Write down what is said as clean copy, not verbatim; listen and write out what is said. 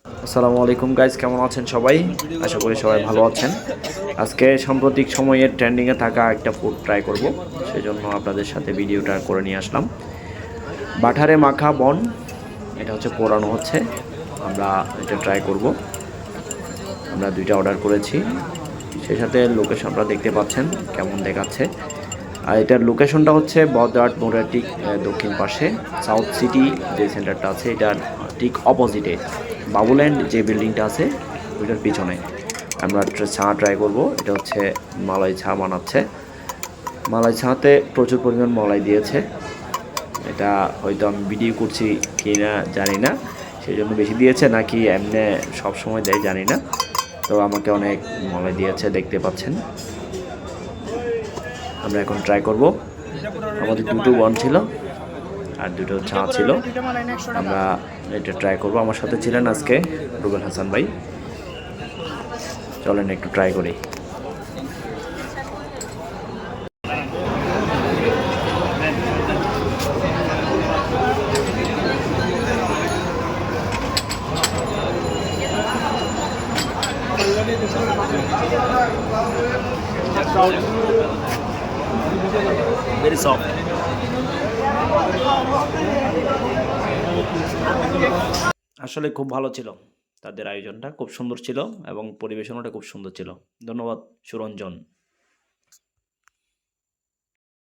আসসালামু আলাইকুম গাইজ, কেমন আছেন সবাই? আশা করি সবাই ভালো আছেন। আজকে সাম্প্রতিক সময়ে ট্রেন্ডিংয়ে থাকা একটা ফুড ট্রাই করব, সেজন্য আপনাদের সাথে ভিডিওটা করে নিয়ে আসলাম। বাটারে মাখা বন, এটা হচ্ছে পোড়ানো হচ্ছে। আমরা এটা ট্রাই করব। আমরা দুইটা অর্ডার করেছি, সেই সাথে লোকেশন আপনারা দেখতে পাচ্ছেন কেমন দেখাচ্ছে। আর এটার লোকেশনটা হচ্ছে বদ্রাট মোড়ের ঠিক দক্ষিণ পাশে, সাউথ সিটি যে সেন্টারটা আছে এটার ঠিক অপোজিটে বাবুল্যান্ড যে বিল্ডিংটা আছে ওইটার পিছনে। আমরা চা ট্রাই করব। এটা হচ্ছে মালাই চা বানাচ্ছে। মালাই চাতে প্রচুর পরিমাণ মলাই দিয়েছে। এটা হয়তো আমি ভিডিও করছি কি না জানি না, সেই জন্য বেশি দিয়েছে নাকি এমনি সব সময় দেয় জানি না। তো আমাকে অনেক মলাই দিয়েছে, দেখতে পাচ্ছেন। আমরা এখন ট্রাই করব। আমাদের দুটো বন ছিল আর দুটো চা ছিল। আমরা এটা ট্রাই করব। আমার সাথে ছিলেন আজকে রুবেল হাসান ভাই। চলেন একটু ট্রাই করি। Very soft. আসলে খুব ভালো ছিল। তাদের আয়োজনটা খুব সুন্দর ছিল এবং পরিবেশনাটা খুব সুন্দর ছিল। ধন্যবাদ সুরঞ্জন।